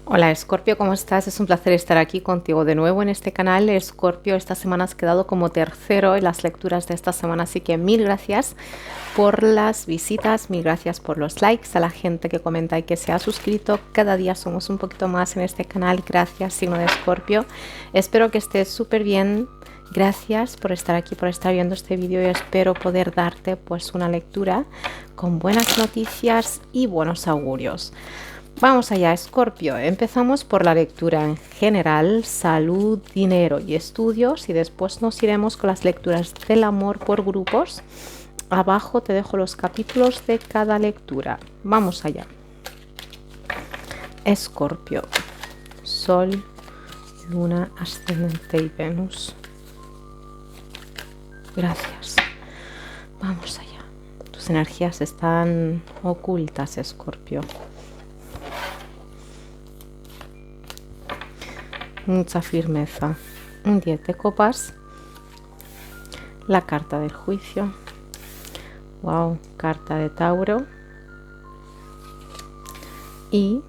Hola Escorpio, ¿cómo estás? Es un placer estar aquí contigo de nuevo en este canal. Escorpio, esta semana has quedado como tercero en las lecturas de esta semana, así que mil gracias por las visitas, mil gracias por los likes, a la gente que comenta y que se ha suscrito. Cada día somos un poquito más en este canal. Gracias, signo de Escorpio. Espero que estés súper bien. Gracias por estar aquí, por estar viendo este vídeo y espero poder darte pues una lectura con buenas noticias y buenos augurios. Vamos allá, Escorpio. Empezamos por la lectura en general, salud, dinero y estudios, y después nos iremos con las lecturas del amor por grupos. Abajo te dejo los capítulos de cada lectura. Vamos allá. Escorpio, Sol, Luna, Ascendente y Venus. Gracias. Vamos allá. Tus energías están ocultas, Escorpio. Mucha firmeza. Un 10 de copas. La carta del juicio. Wow, carta de Tauro. Y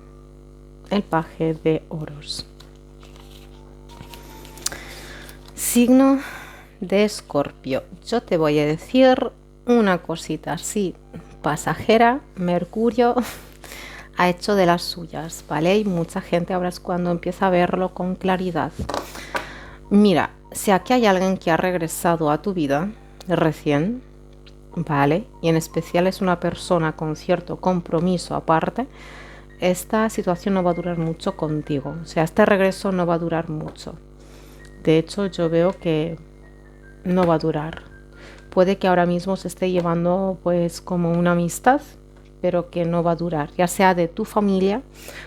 el paje de oros. Signo de Escorpio. Yo te voy a decir una cosita así pasajera. Mercurio ha hecho de las suyas, ¿vale? Y mucha gente ahora es cuando empieza a verlo con claridad. Mira, si aquí hay alguien que ha regresado a tu vida recién, ¿vale? Y en especial es una persona con cierto compromiso aparte, esta situación no va a durar mucho contigo. O sea, este regreso no va a durar mucho. De hecho, yo veo que no va a durar. Puede que ahora mismo se esté llevando pues como una amistad, pero que no va a durar, ya sea de tu familia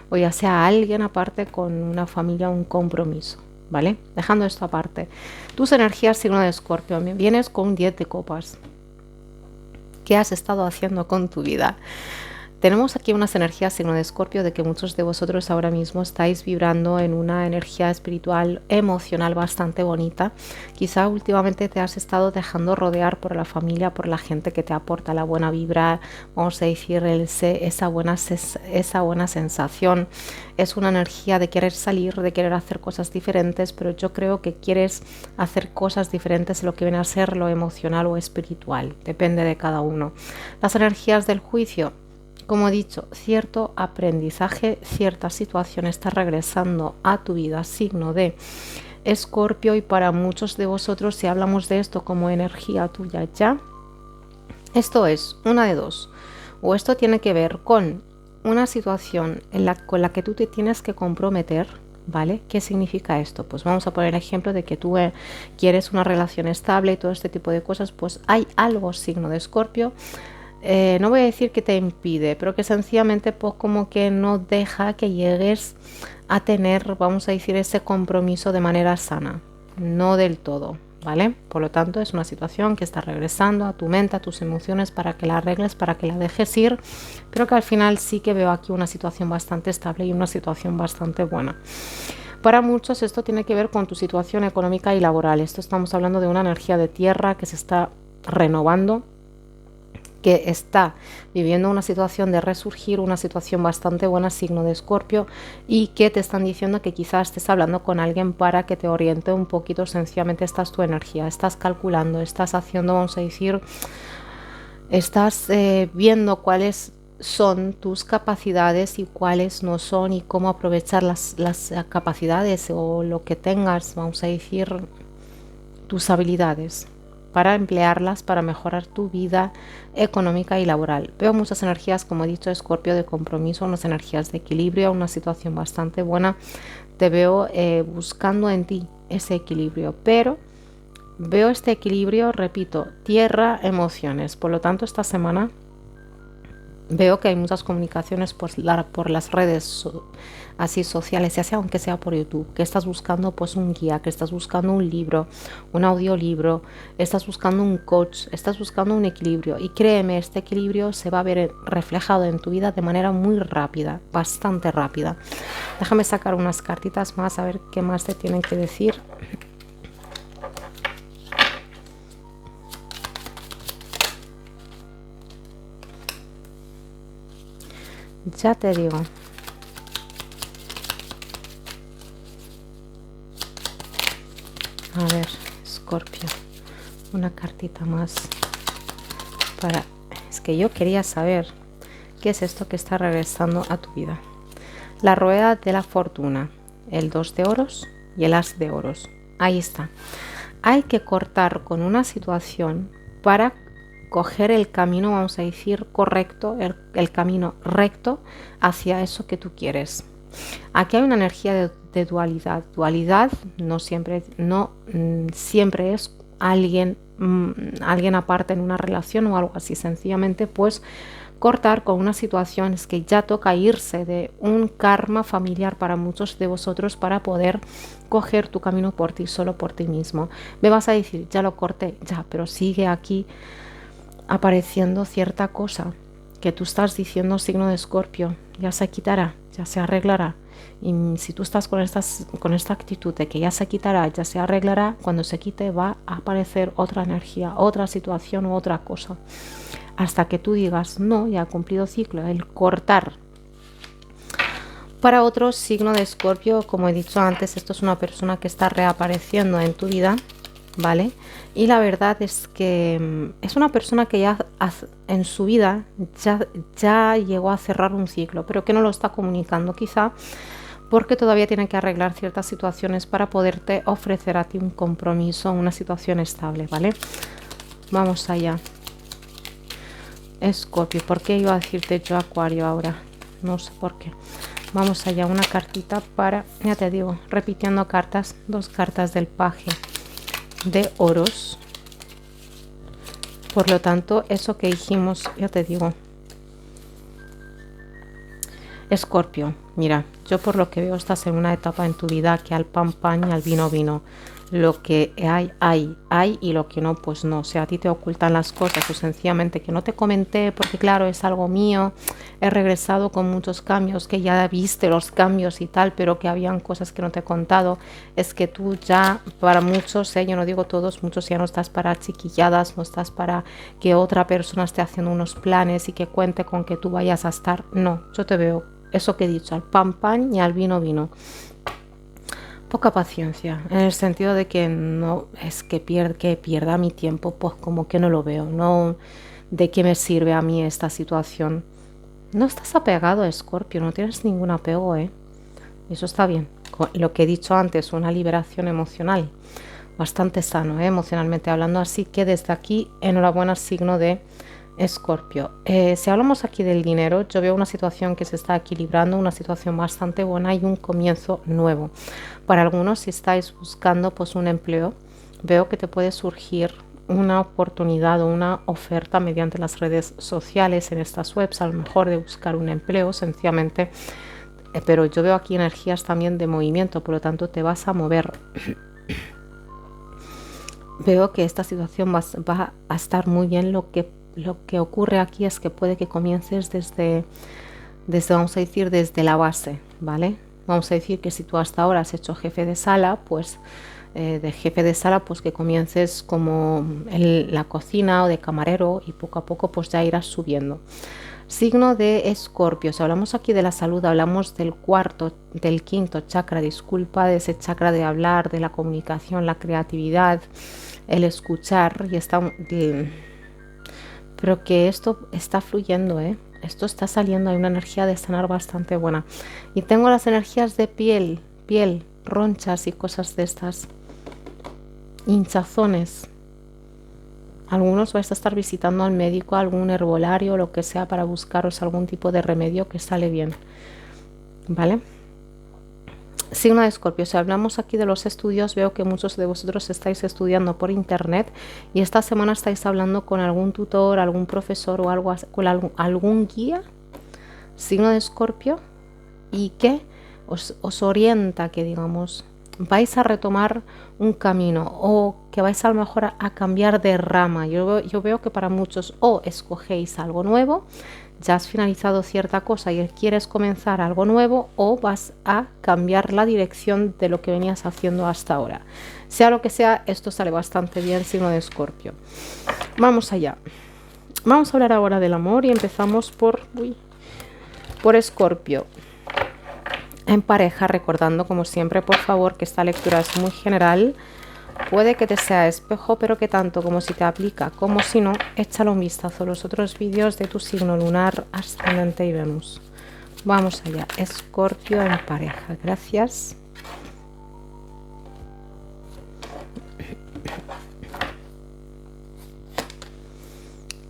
o ya sea alguien aparte con una familia, un compromiso, ¿vale? Dejando esto aparte, tus energías, signo de Escorpio, vienes con un 10 de copas. ¿Qué has estado haciendo con tu vida? Tenemos aquí unas energías, signo de Escorpio, de que muchos de vosotros ahora mismo estáis vibrando en una energía espiritual, emocional bastante bonita. Quizá últimamente te has estado dejando rodear por la familia, por la gente que te aporta la buena vibra, vamos a decir, esa buena sensación. Es una energía de querer salir, de querer hacer cosas diferentes, pero yo creo que quieres hacer cosas diferentes de lo que viene a ser lo emocional o espiritual. Depende de cada uno. Las energías del juicio. Como he dicho, cierto aprendizaje, cierta situación está regresando a tu vida, signo de Escorpio, y para muchos de vosotros, si hablamos de esto como energía tuya ya, esto es una de dos, o esto tiene que ver con una situación con la que tú te tienes que comprometer, ¿vale? ¿Qué significa esto? Pues vamos a poner el ejemplo de que tú quieres una relación estable y todo este tipo de cosas, pues hay algo, signo de Escorpio, no voy a decir que te impide, pero que sencillamente pues como que no deja que llegues a tener, vamos a decir, ese compromiso de manera sana, no del todo, ¿vale? Por lo tanto es una situación que está regresando a tu mente, a tus emociones, para que la arregles, para que la dejes ir, pero que al final sí que veo aquí una situación bastante estable y una situación bastante buena. Para muchos esto tiene que ver con tu situación económica y laboral. Esto estamos hablando de una energía de tierra que se está renovando, que está viviendo una situación de resurgir, una situación bastante buena, signo de Escorpio, y que te están diciendo que quizás estés hablando con alguien para que te oriente un poquito. Sencillamente esta es tu energía, estás calculando, estás haciendo, vamos a decir, estás viendo cuáles son tus capacidades y cuáles no son, y cómo aprovechar las capacidades o lo que tengas, vamos a decir, tus habilidades, para emplearlas para mejorar tu vida económica y laboral. Veo muchas energías, como he dicho, Escorpio, de compromiso, unas energías de equilibrio, una situación bastante buena. Te veo buscando en ti ese equilibrio, pero veo este equilibrio, repito, tierra, emociones. Por lo tanto, esta semana veo que hay muchas comunicaciones por las redes así sociales, ya sea aunque sea por YouTube, que estás buscando pues un guía, que estás buscando un libro, un audiolibro, estás buscando un coach, estás buscando un equilibrio, y créeme, este equilibrio se va a ver reflejado en tu vida de manera muy rápida, bastante rápida. Déjame sacar unas cartitas más a ver qué más te tienen que decir. Ya te digo. A ver, Escorpio, una cartita más para... Es que yo quería saber qué es esto que está regresando a tu vida. La rueda de la fortuna, el 2 de oros y el as de oros. Ahí está. Hay que cortar con una situación para coger el camino, vamos a decir, correcto, el camino recto hacia eso que tú quieres. Aquí hay una energía de dualidad. Dualidad no siempre es alguien aparte en una relación o algo así. Sencillamente, pues, cortar con una situación es que ya toca irse de un karma familiar para muchos de vosotros para poder coger tu camino por ti, solo por ti mismo. Me vas a decir, ya lo corté, ya, pero sigue aquí apareciendo cierta cosa que tú estás diciendo, signo de Escorpio, ya se quitará, ya se arreglará. Y si tú estás con esta actitud de que ya se quitará, ya se arreglará, cuando se quite va a aparecer otra energía, otra situación u otra cosa. Hasta que tú digas, no, ya ha cumplido ciclo, el cortar. Para otro signo de Escorpio, como he dicho antes, esto es una persona que está reapareciendo en tu vida, ¿vale? Y la verdad es que es una persona que ya en su vida ya llegó a cerrar un ciclo, pero que no lo está comunicando, quizá porque todavía tiene que arreglar ciertas situaciones para poderte ofrecer a ti un compromiso, una situación estable, ¿vale? Vamos allá. Escorpio, ¿por qué iba a decirte yo Acuario ahora? No sé por qué. Vamos allá, una cartita para, ya te digo, repitiendo cartas, 2 cartas del paje de oros. Por lo tanto, eso que dijimos, ya te digo, Escorpio, mira, yo por lo que veo estás en una etapa en tu vida que al pan pan y al vino vino. Lo que hay y lo que no, pues no. O sea, a ti te ocultan las cosas o sencillamente que no te comenté porque claro, es algo mío. He regresado con muchos cambios, que ya viste los cambios y tal, pero que habían cosas que no te he contado. Es que tú ya, para muchos, yo no digo todos, muchos ya no estás para chiquilladas, no estás para que otra persona esté haciendo unos planes y que cuente con que tú vayas a estar. No, yo te veo, eso que he dicho, al pan pan y al vino vino. Poca paciencia, en el sentido de que no es que pierda mi tiempo, pues como que no lo veo, no, de qué me sirve a mí esta situación. No estás apegado a Escorpio, no tienes ningún apego, eso está bien. Lo que he dicho antes, una liberación emocional, bastante sano, emocionalmente hablando, así que desde aquí, enhorabuena, signo de Escorpio. Si hablamos aquí del dinero, yo veo una situación que se está equilibrando, una situación bastante buena y un comienzo nuevo. Para algunos, si estáis buscando pues un empleo, veo que te puede surgir una oportunidad o una oferta mediante las redes sociales en estas webs, a lo mejor de buscar un empleo sencillamente, pero yo veo aquí energías también de movimiento, por lo tanto te vas a mover. Veo que esta situación va a estar muy bien. Lo que ocurre aquí es que puede que comiences desde, vamos a decir, desde la base, ¿vale? Vamos a decir que si tú hasta ahora has hecho jefe de sala, pues de jefe de sala, pues que comiences como en la cocina o de camarero y poco a poco pues ya irás subiendo. Signo de Escorpio, si hablamos aquí de la salud, hablamos del quinto chakra, disculpa, de ese chakra de hablar, de la comunicación, la creatividad, el escuchar, y pero que esto está fluyendo, esto está saliendo, hay una energía de sanar bastante buena. Y tengo las energías de piel, ronchas y cosas de estas, hinchazones. Algunos vais a estar visitando al médico, algún herbolario, lo que sea, para buscaros algún tipo de remedio que sale bien, ¿vale? Signo de Escorpio, si hablamos aquí de los estudios, veo que muchos de vosotros estáis estudiando por internet y esta semana estáis hablando con algún tutor, algún profesor o algo, con algún guía, signo de Escorpio, y que os orienta, que digamos, vais a retomar un camino o que vais a lo mejor a cambiar de rama. Yo veo que para muchos o escogéis algo nuevo, ya has finalizado cierta cosa y quieres comenzar algo nuevo, o vas a cambiar la dirección de lo que venías haciendo hasta ahora. Sea lo que sea, esto sale bastante bien, signo de Escorpio. Vamos allá. Vamos a hablar ahora del amor y empezamos por Escorpio. En pareja, recordando como siempre, por favor, que esta lectura es muy general. puede que te sea espejo, pero que tanto como si te aplica como si no, échale un vistazo a los otros vídeos de tu signo lunar, ascendente y Venus. Vamos allá, Escorpio en pareja, gracias.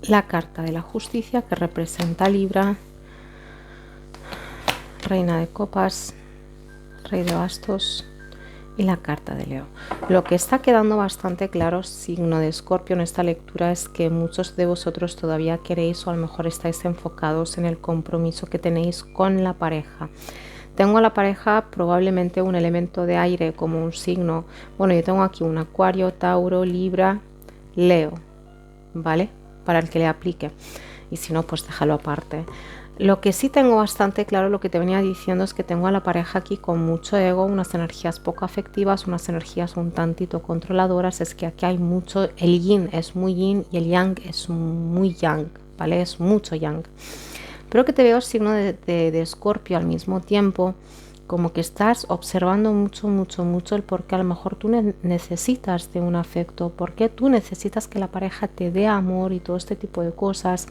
La carta de la justicia que representa Libra, Reina de copas, Rey de bastos y la carta de Leo. Lo que está quedando bastante claro, signo de Escorpio, en esta lectura es que muchos de vosotros todavía queréis o a lo mejor estáis enfocados en el compromiso que tenéis con la pareja. Tengo a la pareja probablemente un elemento de aire como un signo. Bueno, yo tengo aquí un Acuario, Tauro, Libra, Leo, ¿vale? Para el que le aplique. Y si no, pues déjalo aparte. Lo que sí tengo bastante claro, lo que te venía diciendo, es que tengo a la pareja aquí con mucho ego, unas energías poco afectivas, unas energías un tantito controladoras. Es que aquí hay mucho, el yin es muy yin y el yang es muy yang, ¿vale? Es mucho yang. Pero que te veo signo de Escorpio al mismo tiempo, como que estás observando mucho el por qué a lo mejor tú necesitas de un afecto, por qué tú necesitas que la pareja te dé amor y todo este tipo de cosas.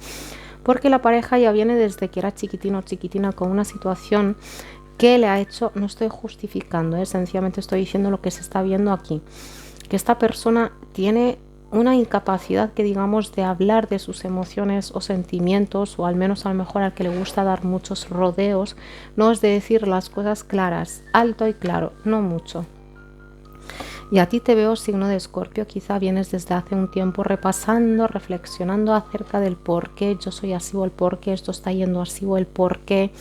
Porque la pareja ya viene desde que era chiquitino o chiquitina con una situación que le ha hecho, no estoy justificando, sencillamente estoy diciendo lo que se está viendo aquí, que esta persona tiene una incapacidad, que digamos, de hablar de sus emociones o sentimientos, o al menos a lo mejor al que le gusta dar muchos rodeos, no es de decir las cosas claras, alto y claro, no mucho. Y a ti te veo, signo de Escorpio, quizá vienes desde hace un tiempo repasando, reflexionando acerca del por qué yo soy así o el por qué esto está yendo así o el por qué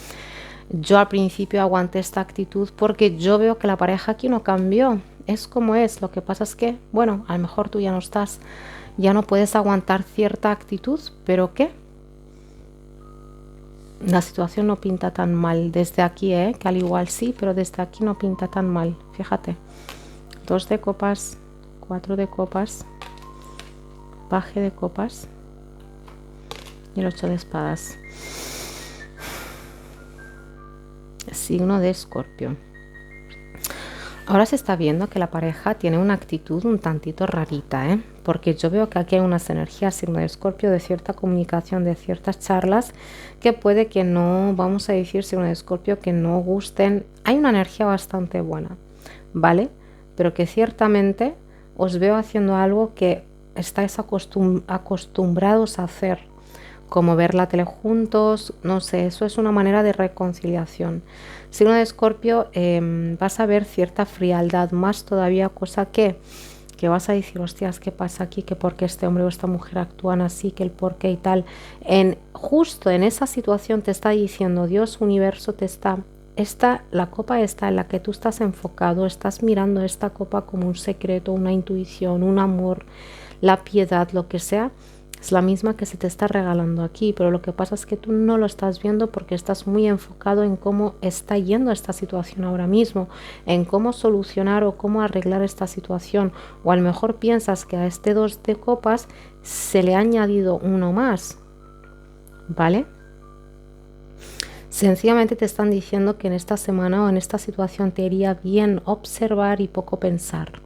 yo al principio aguanté esta actitud, porque yo veo que la pareja aquí no cambió, es como es. Lo que pasa es que, bueno, a lo mejor tú ya no estás, ya no puedes aguantar cierta actitud, pero ¿qué? La situación no pinta tan mal desde aquí, que al igual sí, pero desde aquí no pinta tan mal, fíjate. 2 de copas, 4 de copas, paje de copas y el 8 de espadas. Signo de Escorpio. Ahora se está viendo que la pareja tiene una actitud un tantito rarita, porque yo veo que aquí hay unas energías, signo de Escorpio, de cierta comunicación, de ciertas charlas que puede que no, vamos a decir, signo de Escorpio, que no gusten. Hay una energía bastante buena, ¿vale? Pero que ciertamente os veo haciendo algo que estáis acostumbrados a hacer, como ver la tele juntos, no sé, eso es una manera de reconciliación. Signo de Escorpio, vas a ver cierta frialdad, más todavía, cosa que vas a decir, hostias, ¿qué pasa aquí? Que por qué este hombre o esta mujer actúan así, que el por qué y tal. Justo en esa situación te está diciendo Dios, universo, te está... la copa está en la que tú estás enfocado, estás mirando esta copa como un secreto, una intuición, un amor, la piedad, lo que sea, es la misma que se te está regalando aquí, pero lo que pasa es que tú no lo estás viendo porque estás muy enfocado en cómo está yendo esta situación ahora mismo, en cómo solucionar o cómo arreglar esta situación, o a lo mejor piensas que a este 2 de copas se le ha añadido uno más, ¿vale? Sencillamente te están diciendo que en esta semana o en esta situación te iría bien observar y poco pensar,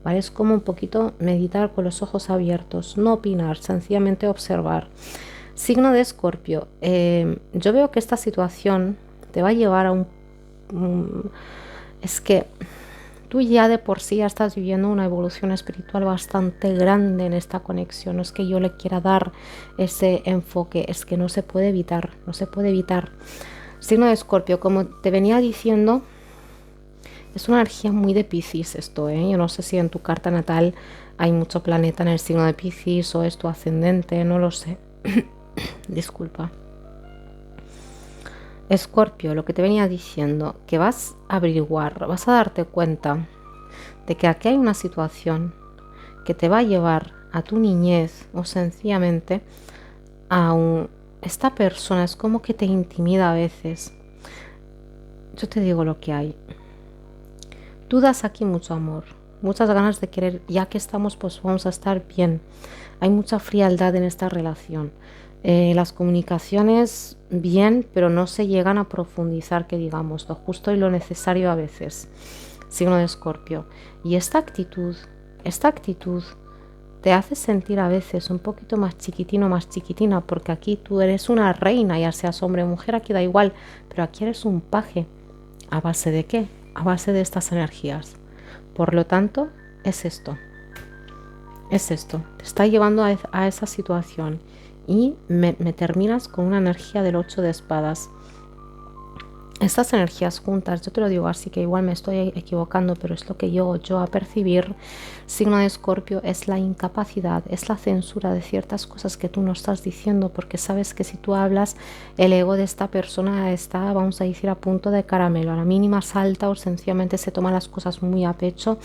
¿vale? Es como un poquito meditar con los ojos abiertos, no opinar, sencillamente observar. Signo de Escorpio, yo veo que esta situación te va a llevar a es que tú ya de por sí ya estás viviendo una evolución espiritual bastante grande en esta conexión. No es que yo le quiera dar ese enfoque, es que no se puede evitar, no se puede evitar. Signo de Escorpio, como te venía diciendo, es una energía muy de Piscis esto, Yo no sé si en tu carta natal hay mucho planeta en el signo de Piscis o es tu ascendente, no lo sé. Disculpa. Escorpio, lo que te venía diciendo, que vas a averiguar, vas a darte cuenta de que aquí hay una situación que te va a llevar a tu niñez o sencillamente esta persona es como que te intimida a veces. Yo te digo lo que hay. Tú das aquí mucho amor, muchas ganas de querer, ya que estamos, pues vamos a estar bien. Hay mucha frialdad en esta relación. Las comunicaciones bien, pero no se llegan a profundizar, que digamos, lo justo y lo necesario a veces. Signo de Escorpio. Y esta actitud esta actitud te hace sentir a veces un poquito más chiquitino, más chiquitina, porque aquí tú eres una reina, ya seas hombre o mujer, aquí da igual, pero aquí eres un paje. ¿A base de qué? A base de estas energías. Por lo tanto, es esto. Es esto. Te está llevando a esa situación. Y me terminas con una energía del 8 de espadas. Estas energías juntas, yo te lo digo así que igual me estoy equivocando, pero es lo que yo a percibir. Signo de Escorpio es la incapacidad, es la censura de ciertas cosas que tú no estás diciendo, porque sabes que si tú hablas, el ego de esta persona está, vamos a decir, a punto de caramelo. A la mínima salta o sencillamente se toma las cosas muy a pecho,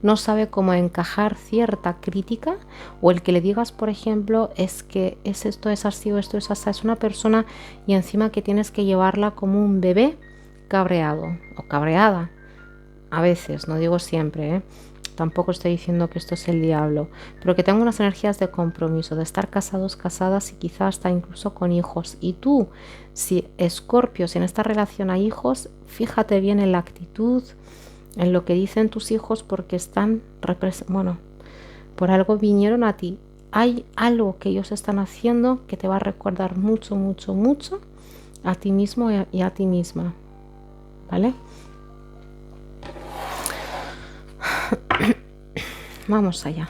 no sabe cómo encajar cierta crítica, o el que le digas, por ejemplo, es que es esto, es así o esto es así. Es una persona y encima que tienes que llevarla como un bebé cabreado o cabreada, a veces, no digo siempre, tampoco estoy diciendo que esto es el diablo, pero que tengo unas energías de compromiso, de estar casados, casadas y quizás hasta incluso con hijos. Y tú, si Escorpio, si en esta relación hay hijos, fíjate bien en la actitud, en lo que dicen tus hijos, porque están, bueno, por algo vinieron a ti. Hay algo que ellos están haciendo que te va a recordar mucho, mucho, mucho a ti mismo y a ti misma. ¿Vale? Vamos allá.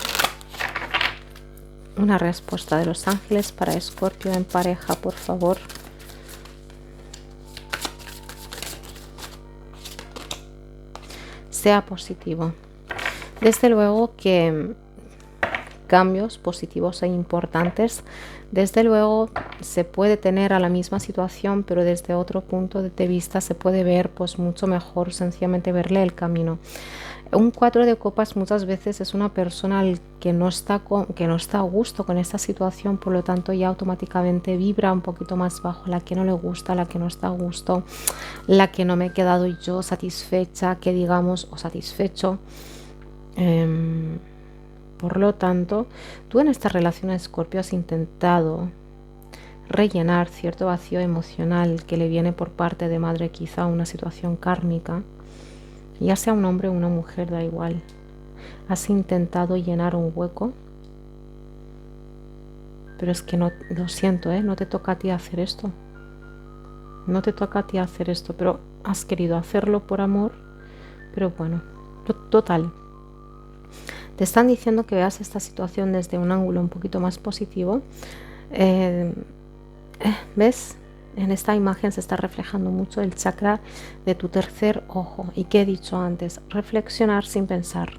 Una respuesta de los ángeles para Escorpio en pareja, por favor. Sea positivo. Desde luego que cambios positivos e importantes. Desde luego se puede tener a la misma situación, pero desde otro punto de vista se puede ver pues mucho mejor, sencillamente verle el camino. Un 4 de copas muchas veces es una persona que no está a gusto con esta situación, por lo tanto ya automáticamente vibra un poquito más bajo, la que no le gusta, la que no está a gusto, la que no me he quedado yo satisfecha, que digamos, o satisfecho. Por lo tanto, tú en esta relación a Escorpio has intentado rellenar cierto vacío emocional que le viene por parte de madre, quizá una situación kármica, ya sea un hombre o una mujer, da igual. Has intentado llenar un hueco, pero es que no, lo siento, no te toca a ti hacer esto. No te toca a ti hacer esto, pero has querido hacerlo por amor, pero bueno, total. Te están diciendo que veas esta situación desde un ángulo un poquito más positivo. ¿Ves? En esta imagen se está reflejando mucho el chakra de tu tercer ojo. ¿Y qué he dicho antes? Reflexionar sin pensar.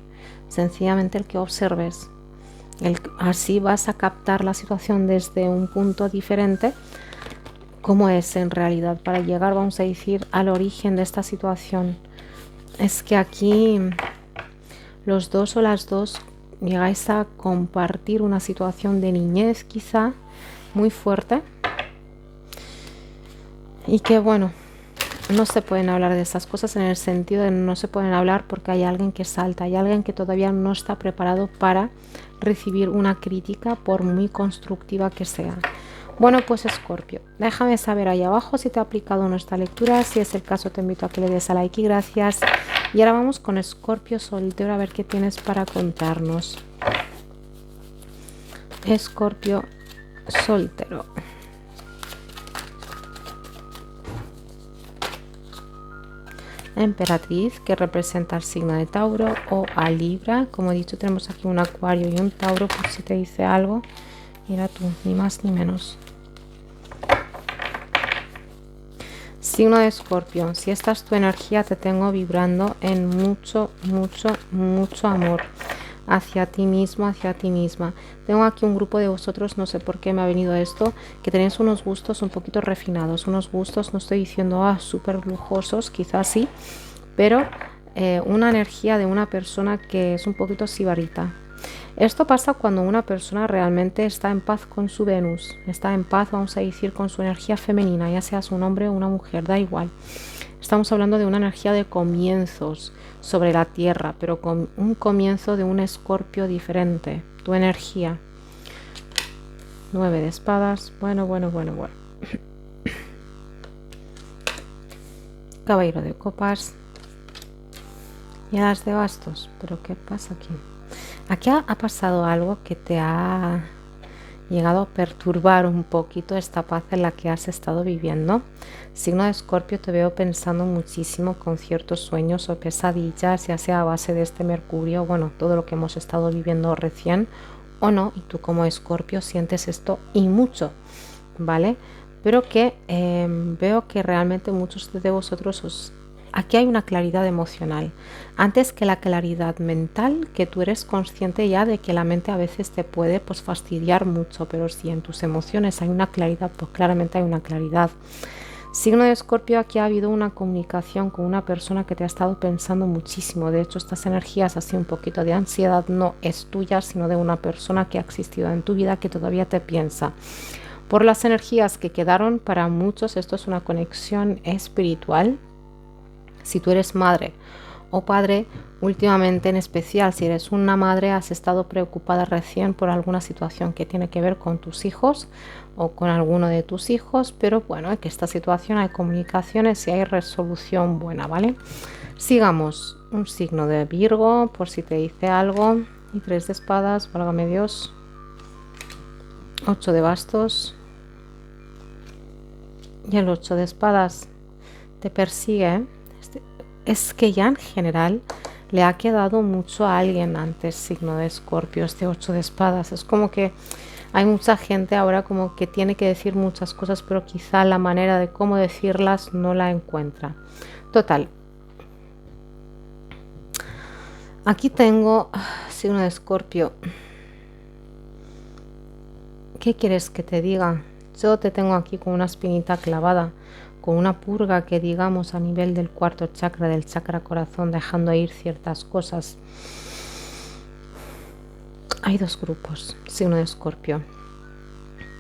Sencillamente el que observes. Así vas a captar la situación desde un punto diferente, cómo es en realidad, para llegar, vamos a decir, al origen de esta situación. Es que aquí los dos o las dos llegáis a compartir una situación de niñez quizá muy fuerte y que bueno, no se pueden hablar de esas cosas en el sentido de no se pueden hablar porque hay alguien que salta, hay alguien que todavía no está preparado para recibir una crítica por muy constructiva que sea. Bueno, pues Escorpio, déjame saber ahí abajo si te ha aplicado nuestra lectura. Si es el caso, te invito a que le des a like y gracias. Y ahora vamos con Escorpio soltero a ver qué tienes para contarnos. Escorpio soltero. Emperatriz, que representa el signo de Tauro, o a Libra. Como he dicho, tenemos aquí un Acuario y un Tauro, por si te dice algo. Mira tú, ni más ni menos. Signo de Escorpio, si esta es tu energía, te tengo vibrando en mucho, mucho, mucho amor hacia ti mismo, hacia ti misma. Tengo aquí un grupo de vosotros, no sé por qué me ha venido esto, que tenéis unos gustos un poquito refinados, unos gustos, no estoy diciendo súper lujosos, quizás sí, pero una energía de una persona que es un poquito sibarita. Esto pasa cuando una persona realmente está en paz con su Venus, está en paz, vamos a decir, con su energía femenina, ya seas un hombre o una mujer, da igual. Estamos hablando de una energía de comienzos sobre la tierra, pero con un comienzo de un Escorpio diferente. Tu energía. 9 de espadas. Bueno. Caballero de copas. Y las de bastos. ¿Pero qué pasa aquí? Aquí ha pasado algo que te ha llegado a perturbar un poquito esta paz en la que has estado viviendo. Signo de Escorpio, te veo pensando muchísimo con ciertos sueños o pesadillas, ya sea a base de este Mercurio, bueno, todo lo que hemos estado viviendo recién o no, y tú como Escorpio sientes esto y mucho, ¿vale? Pero que veo que realmente muchos de vosotros aquí hay una claridad emocional. Antes que la claridad mental, que tú eres consciente ya de que la mente a veces te puede pues fastidiar mucho, pero si en tus emociones hay una claridad, pues claramente hay una claridad. Signo de Escorpio, aquí ha habido una comunicación con una persona que te ha estado pensando muchísimo. De hecho, estas energías, así un poquito de ansiedad, no es tuya, sino de una persona que ha existido en tu vida que todavía te piensa. Por las energías que quedaron, para muchos esto es una conexión espiritual. Si tú eres madre o padre, últimamente en especial si eres una madre, has estado preocupada recién por alguna situación que tiene que ver con tus hijos o con alguno de tus hijos, pero bueno, que esta situación hay comunicaciones y hay resolución buena, ¿vale? Sigamos, un signo de Virgo, por si te dice algo, y 3 de espadas, válgame Dios, 8 de bastos y el 8 de espadas te persigue, ¿eh? Es que ya en general le ha quedado mucho a alguien antes, signo de Escorpio, este 8 de espadas. Es como que hay mucha gente ahora como que tiene que decir muchas cosas, pero quizá la manera de cómo decirlas no la encuentra. Total. Aquí tengo signo de Escorpio. ¿Qué quieres que te diga? Yo te tengo aquí con una espinita clavada, con una purga que digamos a nivel del cuarto chakra, del chakra corazón, dejando ir ciertas cosas. Hay dos grupos, signo de Escorpio.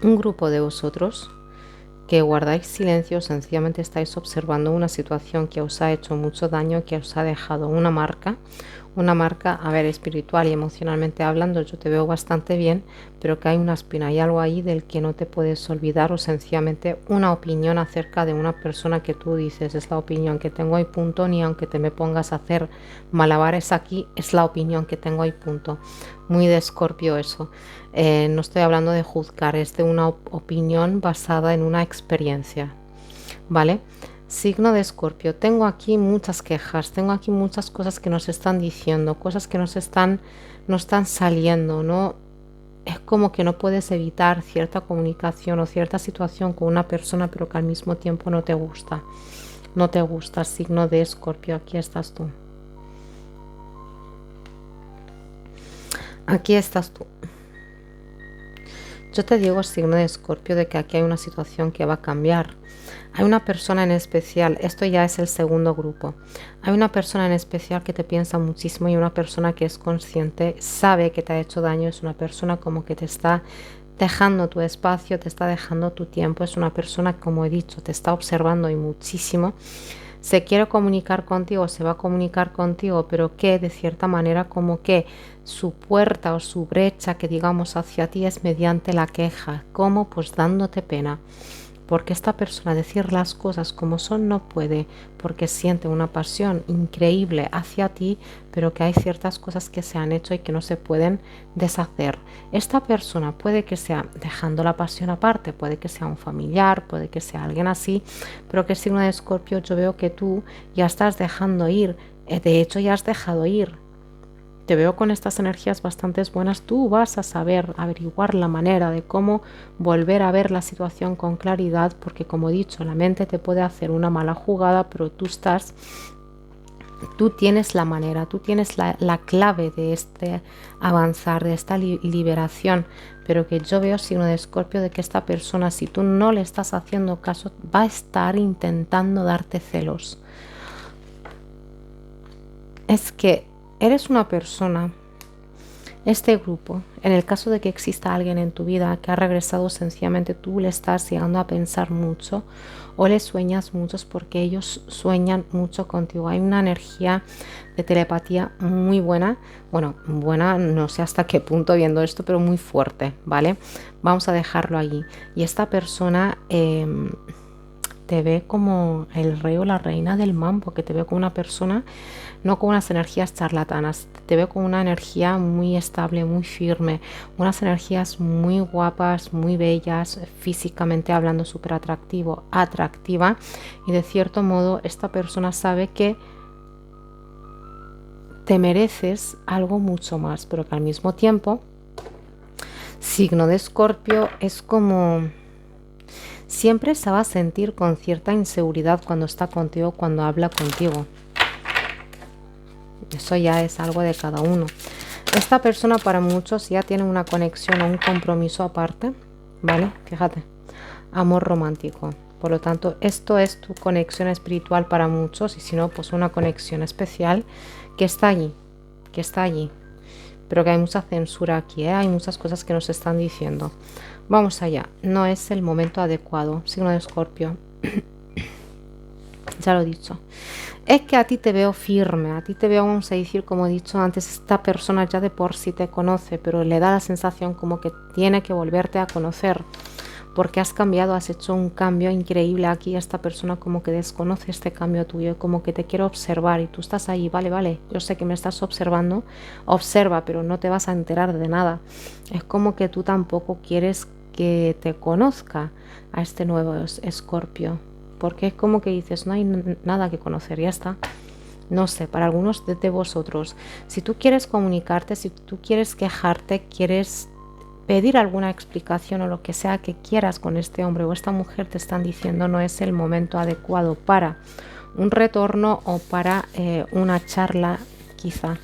Un grupo de vosotros que guardáis silencio, sencillamente estáis observando una situación que os ha hecho mucho daño, que os ha dejado una marca, a ver, espiritual y emocionalmente hablando, yo te veo bastante bien, pero que hay una espina, hay algo ahí del que no te puedes olvidar, o sencillamente una opinión acerca de una persona que tú dices, es la opinión que tengo y punto, ni aunque te me pongas a hacer malabares aquí, es la opinión que tengo y punto. Muy de Escorpio eso. No estoy hablando de juzgar, es de una opinión basada en una experiencia, ¿vale? Signo de Escorpio, tengo aquí muchas quejas, tengo aquí muchas cosas que nos están diciendo, cosas que no están saliendo, ¿no? Es como que no puedes evitar cierta comunicación o cierta situación con una persona, pero que al mismo tiempo no te gusta. No te gusta, signo de Escorpio, aquí estás tú. Aquí estás tú. Yo te digo, signo de Escorpio, de que aquí hay una situación que va a cambiar. Hay una persona en especial, esto ya es el segundo grupo. Hay una persona en especial que te piensa muchísimo y una persona que es consciente, sabe que te ha hecho daño, es una persona como que te está dejando tu espacio, te está dejando tu tiempo, es una persona, como he dicho, te está observando y muchísimo. Se quiere comunicar contigo, se va a comunicar contigo, pero que de cierta manera como que su puerta o su brecha que digamos hacia ti es mediante la queja. ¿Cómo? Pues dándote pena. Porque esta persona decir las cosas como son no puede, porque siente una pasión increíble hacia ti, pero que hay ciertas cosas que se han hecho y que no se pueden deshacer. Esta persona puede que sea dejando la pasión aparte, puede que sea un familiar, puede que sea alguien así, pero que signo de Escorpio yo veo que tú ya estás dejando ir, de hecho ya has dejado ir. Te veo con estas energías bastante buenas, tú vas a saber averiguar la manera de cómo volver a ver la situación con claridad, porque como he dicho, la mente te puede hacer una mala jugada, pero tú tienes la manera, tú tienes la clave de este avanzar, de esta liberación, pero que yo veo, signo de Escorpio, de que esta persona, si tú no le estás haciendo caso, va a estar intentando darte celos. Es que eres una persona, este grupo, en el caso de que exista alguien en tu vida que ha regresado, sencillamente tú le estás llegando a pensar mucho o le sueñas mucho porque ellos sueñan mucho contigo. Hay una energía de telepatía muy buena, bueno, buena no sé hasta qué punto viendo esto, pero muy fuerte, ¿vale? Vamos a dejarlo allí. Y esta persona te ve como el rey o la reina del mambo, que te ve como una persona, no con unas energías charlatanas, te ve con una energía muy estable, muy firme, unas energías muy guapas, muy bellas, físicamente hablando, súper atractiva, y de cierto modo esta persona sabe que te mereces algo mucho más, pero que al mismo tiempo, signo de Escorpio, es como siempre se va a sentir con cierta inseguridad cuando está contigo, cuando habla contigo. Eso ya es algo de cada uno. Esta persona para muchos ya tiene una conexión o un compromiso aparte, ¿vale? Fíjate, amor romántico. Por lo tanto, esto es tu conexión espiritual para muchos, y si no, pues una conexión especial que está allí. Pero que hay mucha censura aquí, ¿eh? Hay muchas cosas que nos están diciendo. Vamos allá, no es el momento adecuado, signo de Escorpio. Ya lo he dicho. Es que a ti te veo firme, a ti te veo, vamos a decir, como he dicho antes, esta persona ya de por sí te conoce, pero le da la sensación como que tiene que volverte a conocer, porque has cambiado, has hecho un cambio increíble aquí. Esta persona como que desconoce este cambio tuyo, como que te quiere observar, y tú estás ahí, vale, yo sé que me estás observando, observa, pero no te vas a enterar de nada. Es como que tú tampoco quieres que te conozca a este nuevo Escorpio, porque es como que dices, no hay nada que conocer, ya está. No sé, para algunos de vosotros, si tú quieres comunicarte, si tú quieres quejarte, quieres pedir alguna explicación o lo que sea que quieras con este hombre o esta mujer, te están diciendo no es el momento adecuado para un retorno o para una charla quizá.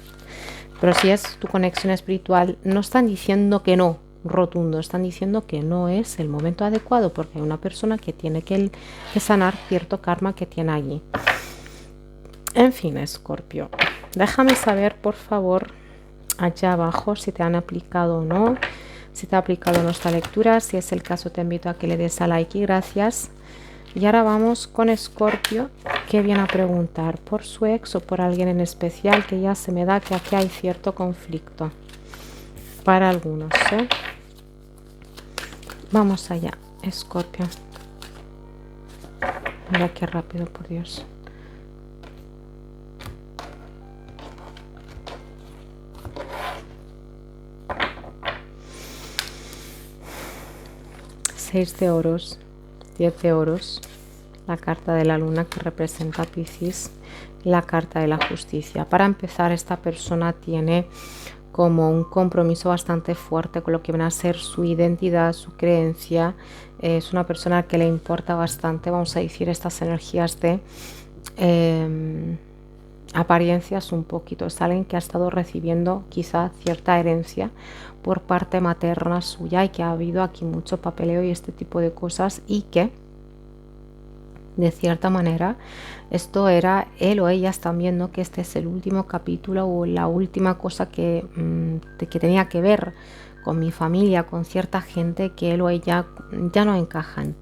Pero si es tu conexión espiritual, no están diciendo que no, rotundo, están diciendo que no es el momento adecuado, porque hay una persona que tiene que sanar cierto karma que tiene allí. En fin, Escorpio, déjame saber por favor allá abajo si te han aplicado o no, si te ha aplicado o no esta lectura. Si es el caso, te invito a que le des a like y gracias. Y ahora vamos con Escorpio, que viene a preguntar por su ex o por alguien en especial, que ya se me da que aquí hay cierto conflicto para algunos, ¿eh? Vamos allá, Escorpio. Mira qué rápido, por Dios. Seis de oros, 10 de oros, la carta de la luna que representa a Piscis, la carta de la justicia. Para empezar, esta persona tiene como un compromiso bastante fuerte con lo que viene a ser su identidad, su creencia. Es una persona que le importa bastante, vamos a decir, estas energías de apariencias un poquito. Es alguien que ha estado recibiendo quizá cierta herencia por parte materna suya, y que ha habido aquí mucho papeleo y este tipo de cosas, y que de cierta manera esto era, él o ella están viendo que este es el último capítulo o la última cosa que tenía que ver con mi familia, con cierta gente que él o ella ya no encajan.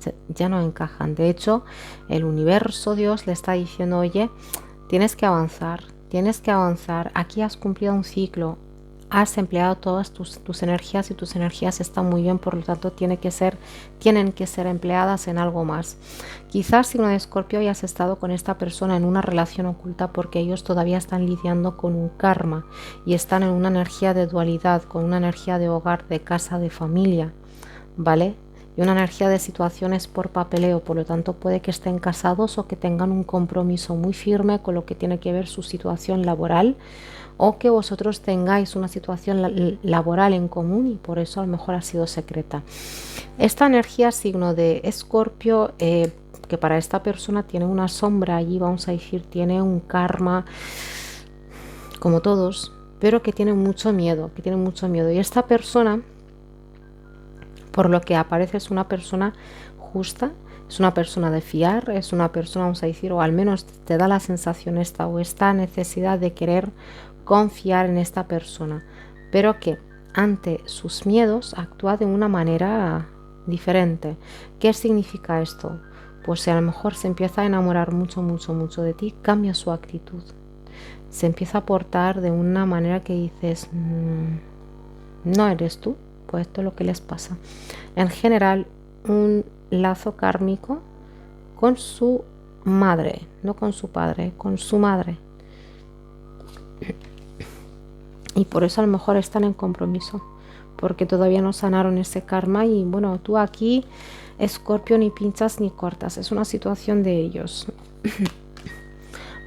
De hecho, el universo, Dios le está diciendo, oye, tienes que avanzar, aquí has cumplido un ciclo, has empleado todas tus energías, y tus energías están muy bien, por lo tanto tienen que ser empleadas en algo más. Quizás, signo de Escorpio, hayas estado con esta persona en una relación oculta porque ellos todavía están lidiando con un karma y están en una energía de dualidad, con una energía de hogar, de casa, de familia, ¿vale? Y una energía de situaciones por papeleo. Por lo tanto, puede que estén casados o que tengan un compromiso muy firme con lo que tiene que ver su situación laboral, o que vosotros tengáis una situación laboral en común y por eso a lo mejor ha sido secreta. Esta energía, signo de Escorpio, que para esta persona tiene una sombra allí, vamos a decir, tiene un karma como todos, pero que tiene mucho miedo, y esta persona, por lo que aparece, es una persona justa, es una persona de fiar, es una persona, vamos a decir, o al menos te da la sensación esta necesidad de querer confiar en esta persona, pero que ante sus miedos actúa de una manera diferente. ¿Qué significa esto? Pues si a lo mejor se empieza a enamorar mucho de ti, cambia su actitud, se empieza a portar de una manera que dices, no eres tú. Pues esto es lo que les pasa. En general, un lazo kármico con su madre, no con su padre, con su madre. Y por eso a lo mejor están en compromiso, porque todavía no sanaron ese karma. Y bueno, tú aquí, Escorpio, ni pinchas ni cortas, es una situación de ellos.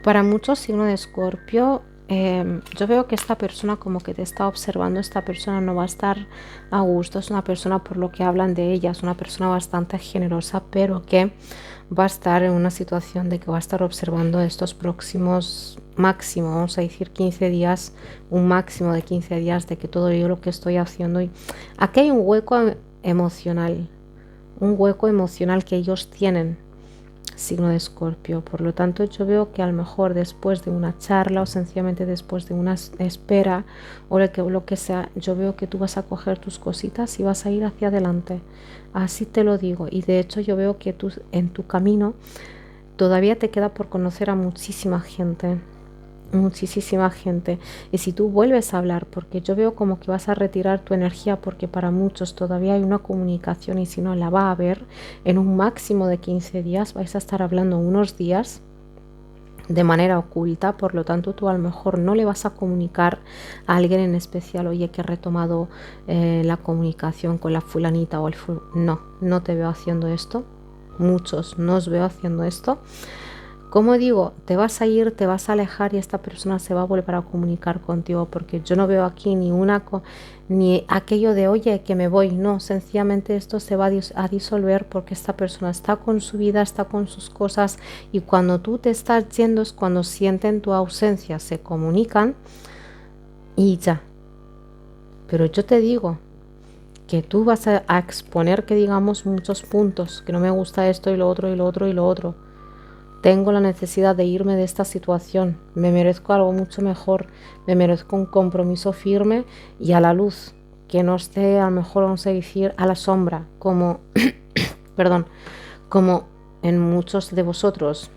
Para muchos signos de Escorpio, yo veo que esta persona como que te está observando, esta persona no va a estar a gusto, es una persona, por lo que hablan de ella, es una persona bastante generosa, pero que va a estar en una situación de que va a estar observando estos próximos máximo, vamos a decir 15 días, un máximo de 15 días de que todo yo lo que estoy haciendo. Y aquí hay un hueco emocional que ellos tienen, signo de Escorpio. Por lo tanto, yo veo que a lo mejor después de una charla o sencillamente después de una espera o lo que sea, yo veo que tú vas a coger tus cositas y vas a ir hacia adelante. Así te lo digo. Y de hecho yo veo que tú en tu camino todavía te queda por conocer a muchísima gente. Y si tú vuelves a hablar, porque yo veo como que vas a retirar tu energía, porque para muchos todavía hay una comunicación y si no la va a haber en un máximo de 15 días, vais a estar hablando unos días de manera oculta, por lo tanto tú a lo mejor no le vas a comunicar a alguien en especial, oye, que he retomado la comunicación con la fulanita o no te veo haciendo esto. Muchos no os veo haciendo esto. Como digo, te vas a ir, te vas a alejar y esta persona se va a volver a comunicar contigo, porque yo no veo aquí ni aquello de oye que me voy, no, sencillamente esto se va a disolver porque esta persona está con su vida, está con sus cosas y cuando tú te estás yendo es cuando sienten tu ausencia, se comunican y ya. Pero yo te digo que tú vas a exponer que digamos muchos puntos, que no me gusta esto y lo otro y lo otro y lo otro. Tengo la necesidad de irme de esta situación, me merezco algo mucho mejor, me merezco un compromiso firme y a la luz, que no esté a lo mejor, vamos a decir, a la sombra, como, perdón, como en muchos de vosotros.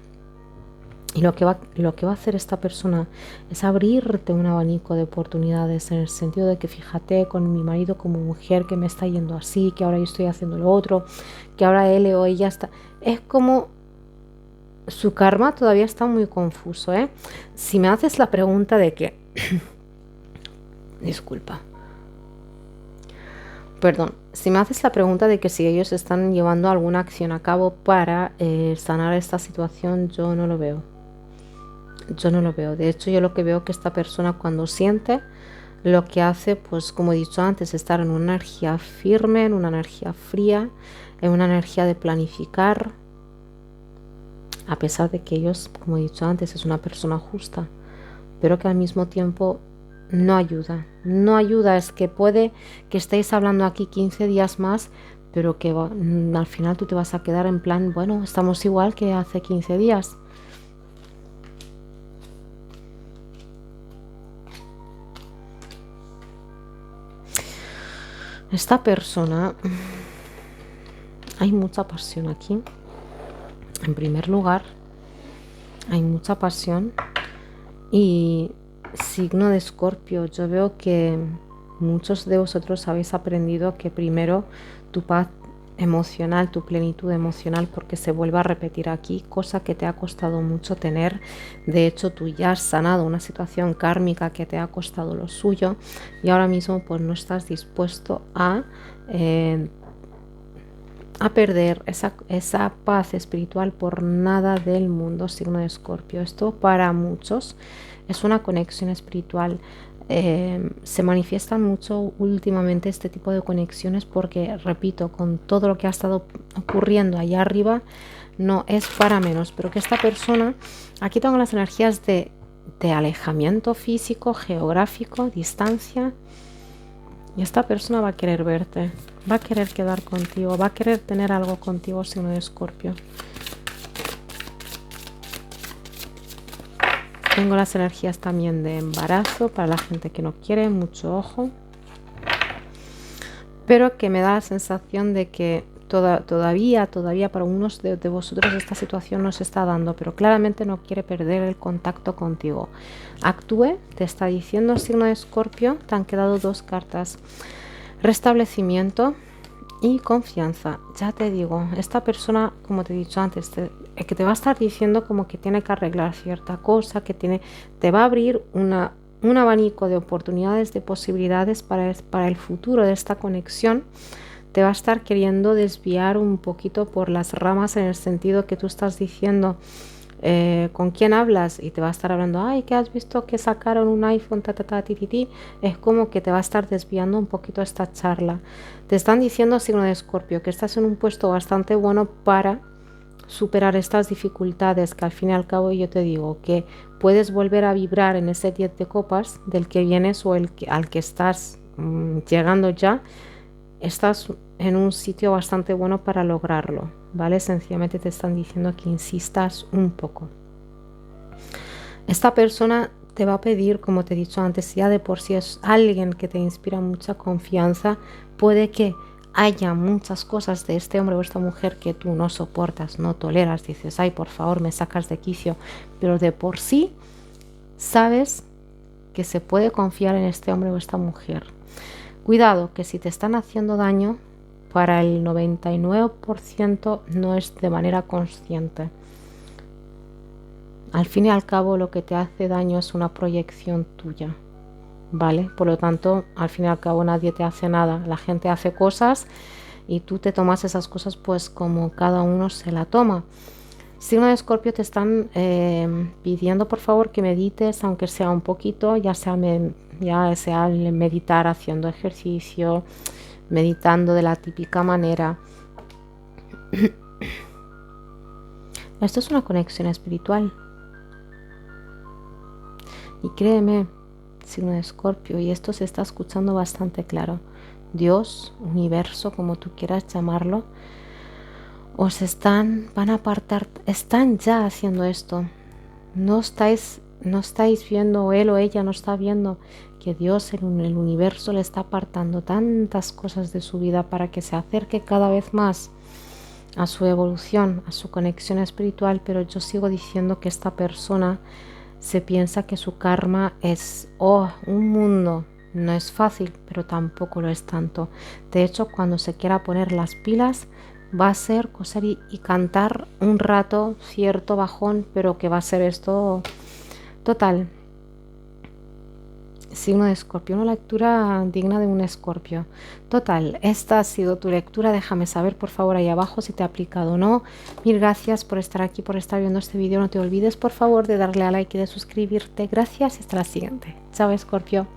Y lo que va a hacer esta persona es abrirte un abanico de oportunidades en el sentido de que fíjate con mi marido como mujer que me está yendo así, que ahora yo estoy haciendo lo otro, que ahora él o ella está... Es como... Su karma todavía está muy confuso, ¿eh? Si me haces la pregunta de que... Disculpa. Perdón. Si me haces la pregunta de que si ellos están llevando alguna acción a cabo para sanar esta situación, yo no lo veo. Yo no lo veo. De hecho, yo lo que veo que esta persona cuando siente, lo que hace, pues como he dicho antes, estar en una energía firme, en una energía fría, en una energía de planificar, a pesar de que ellos, como he dicho antes, es una persona justa, pero que al mismo tiempo no ayuda. No ayuda, es que puede que estéis hablando aquí 15 días más, pero que al final tú te vas a quedar en plan, bueno, estamos igual que hace 15 días. Esta persona, hay mucha pasión aquí. En primer lugar, hay mucha pasión y signo de Escorpio, yo veo que muchos de vosotros habéis aprendido que primero tu paz emocional, tu plenitud emocional, porque se vuelve a repetir aquí, cosa que te ha costado mucho tener. De hecho, tú ya has sanado una situación kármica que te ha costado lo suyo y ahora mismo pues no estás dispuesto a perder esa paz espiritual por nada del mundo, signo de Escorpio. Esto para muchos es una conexión espiritual. Se manifiestan mucho últimamente este tipo de conexiones porque, repito, con todo lo que ha estado ocurriendo allá arriba, no es para menos, pero que esta persona, aquí tengo las energías de alejamiento físico, geográfico, distancia, y esta persona va a querer verte, va a querer quedar contigo, va a querer tener algo contigo, signo de Escorpio. Tengo las energías también de embarazo para la gente que no quiere, mucho ojo. Pero que me da la sensación de que todavía para unos de vosotros esta situación no se está dando, pero claramente no quiere perder el contacto contigo. Actúe, te está diciendo, signo de Escorpio, te han quedado dos cartas. Restablecimiento y confianza. Ya te digo, esta persona, como te he dicho antes, que te va a estar diciendo como que tiene que arreglar cierta cosa, que te va a abrir un abanico de oportunidades, de posibilidades para el futuro de esta conexión. Te va a estar queriendo desviar un poquito por las ramas, en el sentido que tú estás diciendo con quién hablas, y te va a estar hablando, ay, que has visto que sacaron un iPhone, ti. Es como que te va a estar desviando un poquito esta charla. Te están diciendo, signo de Escorpio, que estás en un puesto bastante bueno para superar estas dificultades, que al fin y al cabo yo te digo que puedes volver a vibrar en ese 10 de copas del que vienes, o al que estás llegando ya. Estás en un sitio bastante bueno para lograrlo, ¿vale? Sencillamente te están diciendo que insistas un poco. Esta persona te va a pedir, como te he dicho antes, ya de por sí es alguien que te inspira mucha confianza. Puede que haya muchas cosas de este hombre o esta mujer que tú no soportas, no toleras, dices, ay, por favor, me sacas de quicio, pero de por sí sabes que se puede confiar en este hombre o esta mujer. Cuidado, que si te están haciendo daño, para el 99% no es de manera consciente. Al fin y al cabo, lo que te hace daño es una proyección tuya, ¿vale? Por lo tanto, al fin y al cabo nadie te hace nada. La gente hace cosas y tú te tomas esas cosas pues como cada uno se la toma. Signo de Escorpio, te están pidiendo por favor que medites, aunque sea un poquito, ya sea meditar haciendo ejercicio, meditando de la típica manera. Esto es una conexión espiritual. Y créeme, signo de Escorpio, y esto se está escuchando bastante claro. Dios, universo, como tú quieras llamarlo, van a apartar, están ya haciendo esto. No estáis viendo, o él o ella no está viendo que Dios en el universo le está apartando tantas cosas de su vida para que se acerque cada vez más a su evolución, a su conexión espiritual. Pero yo sigo diciendo que esta persona se piensa que su karma es un mundo. No es fácil, pero tampoco lo es tanto. De hecho, cuando se quiera poner las pilas, va a ser coser y cantar un rato cierto bajón, pero que va a ser esto total. Signo de Escorpio, una lectura digna de un Escorpio. Total, esta ha sido tu lectura. Déjame saber por favor ahí abajo si te ha aplicado o no. Mil gracias por estar aquí, por estar viendo este vídeo. No te olvides por favor de darle a like y de suscribirte. Gracias y hasta la siguiente. Chao, Escorpio.